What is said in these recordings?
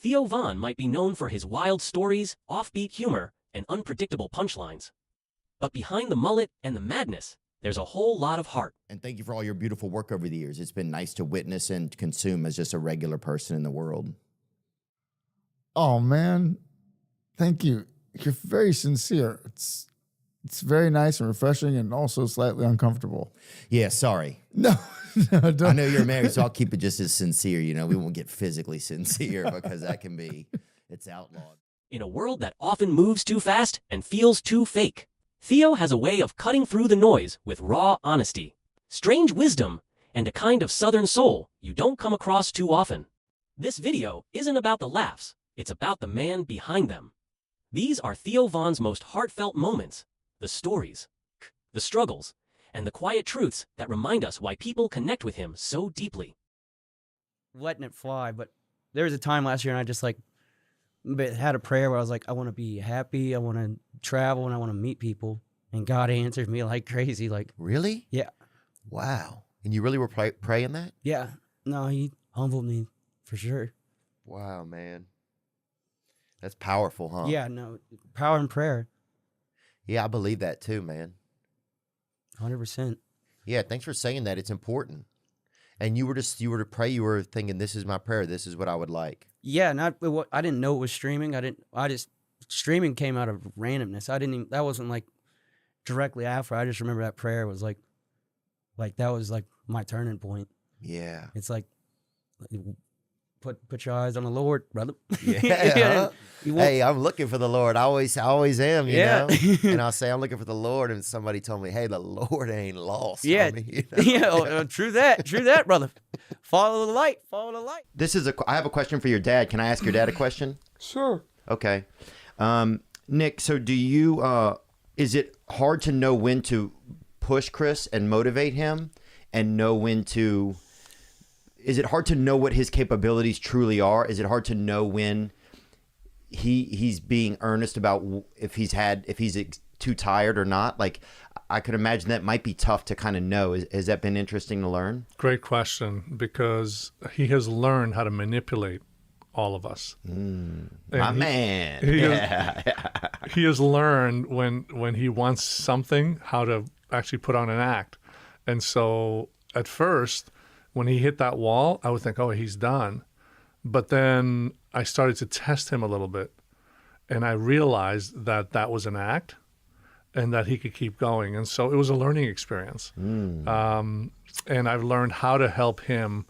Theo Von might be known for his wild stories, offbeat humor, and unpredictable punchlines. But behind the mullet and the madness, there's a whole lot of heart. And thank you for all your beautiful work over the years. It's been nice to witness and consume as just a regular person in the world. Oh, man. Thank you. You're very sincere. It's very nice and refreshing and also slightly uncomfortable. Yeah, sorry. No, don't. I know you're married, so I'll keep it just as sincere. You know, we won't get physically sincere because that can be, it's outlawed. In a world that often moves too fast and feels too fake, Theo has a way of cutting through the noise with raw honesty, strange wisdom, and a kind of southern soul you don't come across too often. This video isn't about the laughs, it's about the man behind them. These are Theo Von's most heartfelt moments, the stories, the struggles, and the quiet truths that remind us why people connect with him so deeply. Letting it fly, but there was a time last year and I just had a prayer where I was like, I want to be happy, I want to travel, and I want to meet people. And God answered me like crazy. Like, really? Yeah. Wow. And you really were praying that? Yeah. No, he humbled me for sure. Wow, man. That's powerful, huh? Yeah, no, power in prayer. Yeah, I believe that too, man. 100%. Yeah, thanks for saying that. It's important. And you were to pray, you were thinking, this is my prayer, this is what I would like. Yeah, I didn't know it was streaming. Streaming came out of randomness. That wasn't like directly after. I just remember that prayer was like that was like my turning point. Yeah. It's like, put your eyes on the Lord, brother. Yeah. Hey, I'm looking for the Lord. I always am, you know? And I'll say, I'm looking for the Lord. And somebody told me, hey, the Lord ain't lost. Yeah. Homie, you know? True that, brother. Follow the light. I have a question for your dad. Can I ask your dad a question? Sure. Okay. Nick, so is it hard to know when to push Chris and motivate him and know when to, is it hard to know what his capabilities truly are? Is it hard to know when he's being earnest about if he's too tired or not? Like, I could imagine that might be tough to kind of know. Has that been interesting to learn? Great question, because he has learned how to manipulate all of us. My man. He has learned when he wants something, how to actually put on an act. And so at first, when he hit that wall, I would think, oh, he's done. But then I started to test him a little bit, and I realized that was an act and that he could keep going. And so it was a learning experience. And I've learned how to help him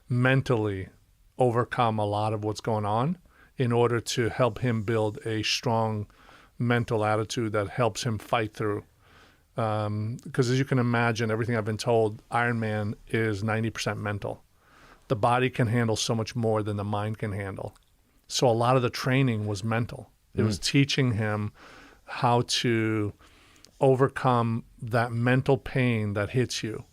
mentally overcome a lot of what's going on in order to help him build a strong mental attitude that helps him fight through. Because as you can imagine, everything I've been told, Iron Man is 90% mental. The body can handle so much more than the mind can handle. So a lot of the training was mental. It was teaching him how to overcome that mental pain that hits you.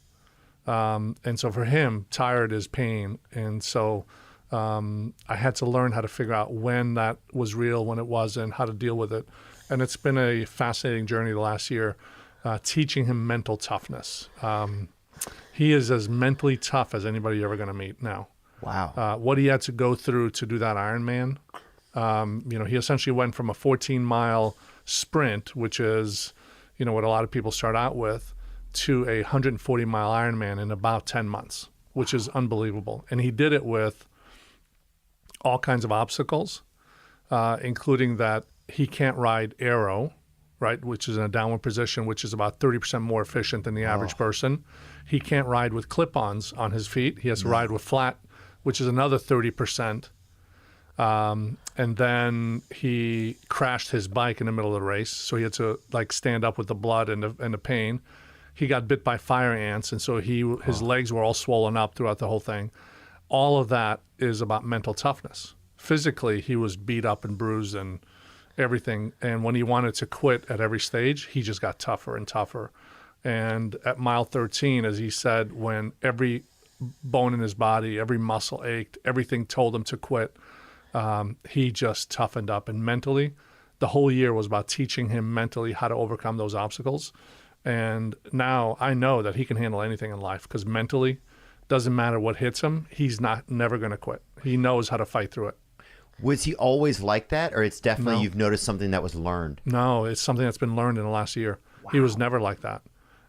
And so for him, tired is pain. And so I had to learn how to figure out when that was real, when it wasn't, how to deal with it. And it's been a fascinating journey the last year, teaching him mental toughness. He is as mentally tough as anybody you're ever going to meet now. Wow. What he had to go through to do that Ironman, he essentially went from a 14-mile sprint, which is, what a lot of people start out with, to a 140-mile Ironman in about 10 months, which is unbelievable. And he did it with all kinds of obstacles, including that he can't ride aero, right, which is in a downward position, which is about 30% more efficient than the average person. He can't ride with clip-ons on his feet. He has to ride with flat, which is another 30%. And then he crashed his bike in the middle of the race, so he had to stand up with the blood and the pain. He got bit by fire ants, and so his legs were all swollen up throughout the whole thing. All of that is about mental toughness. Physically, he was beat up and bruised and everything. And when he wanted to quit at every stage, he just got tougher and tougher. And at mile 13, as he said, when every bone in his body, every muscle ached, everything told him to quit, he just toughened up. And mentally, the whole year was about teaching him mentally how to overcome those obstacles. And now I know that he can handle anything in life because mentally, doesn't matter what hits him, he's never going to quit. He knows how to fight through it. Was he always like that, or it's definitely No. you've noticed something that was learned? No, it's something that's been learned in the last year. He was never like that.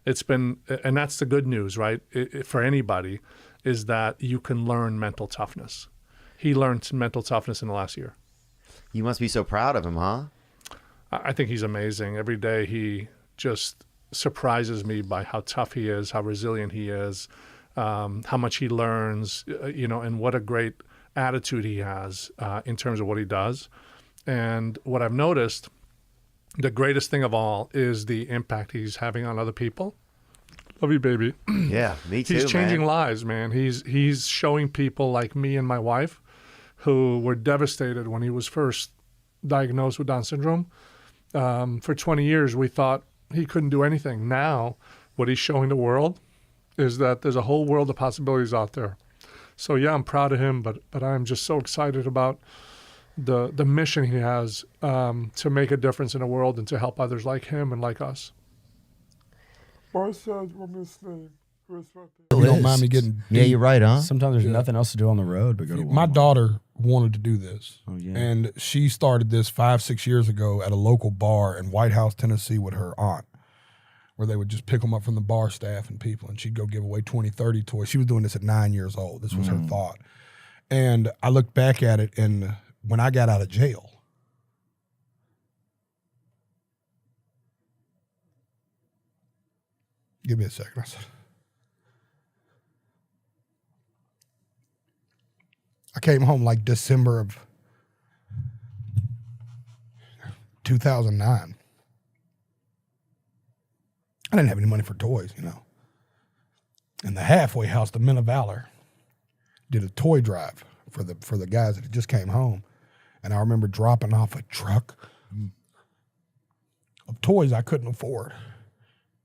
It's been, and that's the good news, right? For anybody, is that you can learn mental toughness. He learned mental toughness in the last year. You must be so proud of him, huh? I think he's amazing. Every day he just surprises me by how tough he is, how resilient he is, how much he learns, and what a great attitude he has in terms of what he does. And what I've noticed, the greatest thing of all is the impact he's having on other people. Love you, baby. Yeah, me too. He's changing man. lives, man. He's showing people like me and my wife who were devastated when he was first diagnosed with Down syndrome. For 20 years, we thought he couldn't do anything. Now, what he's showing the world is that there's a whole world of possibilities out there. So, yeah, I'm proud of him, but I'm just so excited about the mission he has to make a difference in the world and to help others like him and like us. I said we're listening. Chris, right It there. You don't is. mind me getting Yeah, you're right, huh? Sometimes there's nothing else to do on the road but go to Walmart. My daughter wanted to do this. Oh, yeah. And she started this 5-6 years ago at a local bar in White House, Tennessee with her aunt, where they would just pick them up from the bar staff and people, and she'd go give away 20, 30 toys. She was doing this at 9 years old. This was her thought. And I looked back at it, and when I got out of jail, give me a second. I came home like December of 2009. I didn't have any money for toys, And the halfway house, the Men of Valor, did a toy drive for the guys that just came home. And I remember dropping off a truck of toys I couldn't afford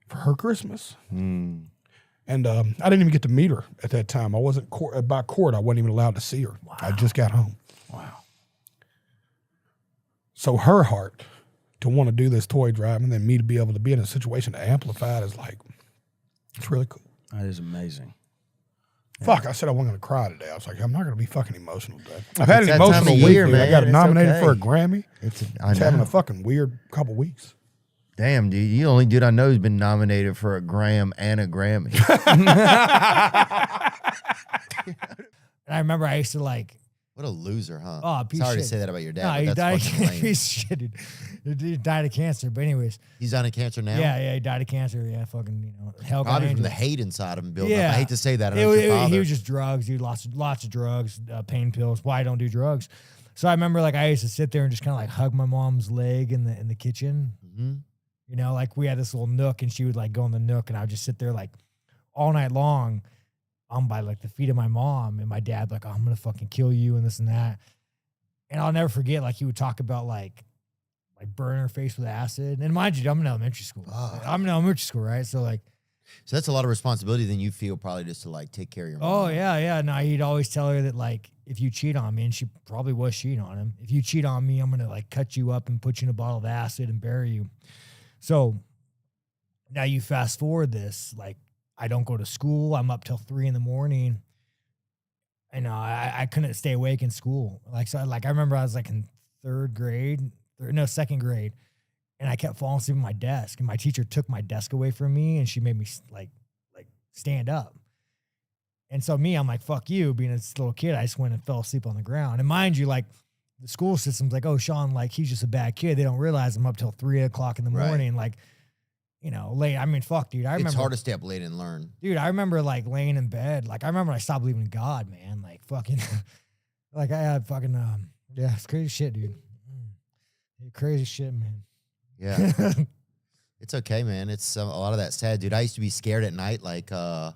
for her Christmas. And I didn't even get to meet her at that time. I wasn't by court. I wasn't even allowed to see her. Wow. I just got home. Wow. So her heart to want to do this toy drive and then me to be able to be in a situation to amplify it is like, it's really cool. That is amazing. Fuck, I said I wasn't going to cry today. I was like, I'm not going to be fucking emotional today. I've had It's an that time emotional of week. year, Dude. I man. got It's nominated for a okay. Grammy. I It's having know. a fucking weird couple weeks. Damn, dude. You the only dude I know who's been nominated for a Gram and a Grammy. And I remember I used to like, What a loser, huh? oh, a piece Sorry of to shit. say that about your No, dad, he but died that's fucking of lame. piece of shit, dude. He died of cancer. But anyways, He's dying of cancer now? yeah, he died of cancer. Yeah, fucking, hell. Probably from the hate inside of him building up. Yeah. I hate to say that. I know it's your father. He was just drugs, dude. Lots of drugs, pain pills. Why I don't do drugs? So I remember like I used to sit there and just kind of like hug my mom's leg in the kitchen. Mhm. Like we had this little nook, and she would like go in the nook, and I would just sit there like all night long, by like the feet of my mom, and my dad like, oh, I'm gonna fucking kill you and this and that. And I'll never forget, like he would talk about like burning her face with acid. And mind you, I'm in elementary school. Right? So like, So that's a lot of responsibility then you feel probably just to like take care of your mom. oh yeah. No, he'd always tell her that like if you cheat on me, and she probably was cheating on him. If you cheat on me, I'm gonna like cut you up and put you in a bottle of acid and bury you. So now you fast forward this, like I don't go to school. I'm up till 3 a.m. And I couldn't stay awake in school. Like, so like I remember I was like in second grade, and I kept falling asleep at my desk, and my teacher took my desk away from me, and she made me like stand up. And so I'm like, fuck you, being a little kid, I just went and fell asleep on the ground. And mind you, like the school system's like, oh, Sean, like he's just a bad kid. They don't realize I'm up till 3 o'clock in the Right. morning. Like, late. I mean, fuck, dude. I remember It's hard to stay up late and learn. dude, I remember like laying in bed. Like I remember I stopped believing in God, man. Like fucking, like I had fucking, it's crazy shit, dude. Crazy shit, man. Yeah. It's okay, man. It's a lot of that sad, dude. I used to be scared at night. Like, I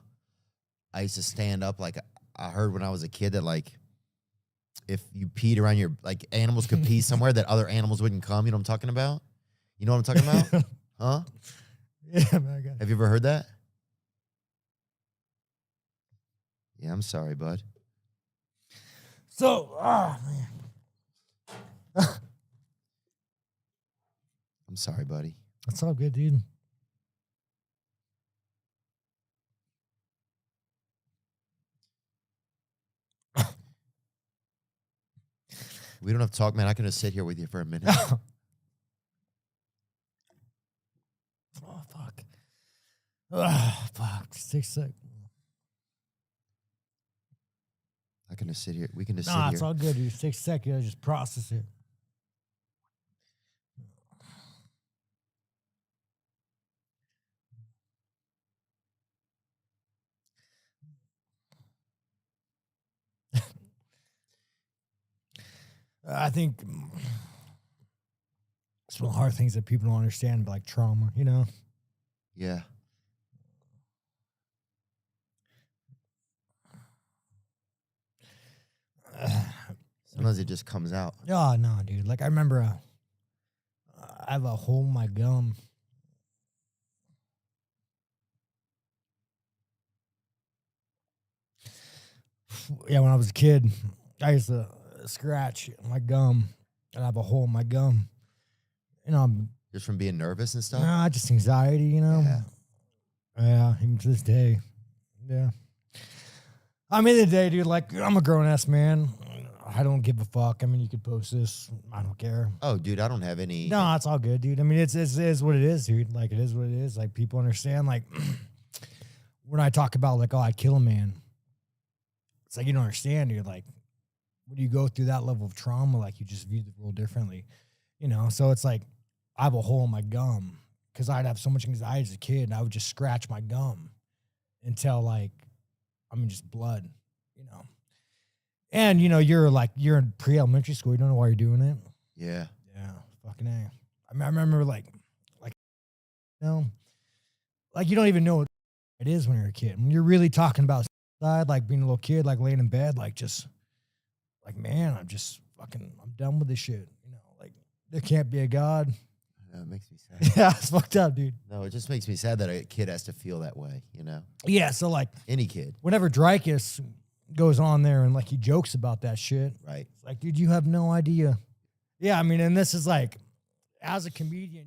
used to stand up. Like, I heard when I was a kid that like, if you peed around like animals could pee somewhere that other animals wouldn't come. You know what I'm talking about? You know what I'm talking about? Huh? Yeah, man. I got it. Have you ever heard that? Yeah, I'm sorry, bud. So, man. I'm sorry, buddy. That's all good, dude. We don't have to talk, man. I can just sit here with you for a minute. Oh fuck. Fuck. 6 seconds. I can just sit here. We can just Nah, sit it's here. all good, dude. 6 seconds. I just process it. I think it's one of the hard things that people don't understand, like trauma, you know? Yeah. Sometimes it just comes out. Oh, no, dude. Like, I remember I have a hole in my gum. Yeah, when I was a kid, I used to scratch my gum and I have a hole in my gum. You know, Just from being nervous and stuff? nah, just anxiety, you know? Yeah. Yeah, even to this day. Yeah. I mean, the day, dude, like, I'm a grown ass man. I don't give a fuck. I mean, you could post this. I don't care. Oh, dude, I don't have any. No, it's all good, dude. I mean, it is what it is, dude. Like, it is what it is. Like, people understand. Like, when I talk about, like, oh, I'd kill a man, it's like, you don't understand, dude. Like, when you go through that level of trauma, like, you just view the world differently, you know? So it's like, I have a hole in my gum because I'd have so much anxiety as a kid, and I would just scratch my gum until, like, I mean, just blood, you know? And, you know, you're in pre-elementary school. You don't know why you're doing it. Yeah. Yeah, fucking A. I mean, I remember, like, you know, like, you don't even know what it is when you're a kid. When you're really talking about suicide, like, being a little kid, like, laying in bed, like, just, like, man, I'm done with this shit. You know, like, there can't be a God. No, it makes me sad. Yeah, it's fucked up, dude. No, it just makes me sad that a kid has to feel that way, you know? Yeah, so, like, Any kid. whenever Dreykus goes on there and, like, he jokes about that shit, Right. it's like, dude, you have no idea. Yeah, I mean, and this is, like, as a comedian,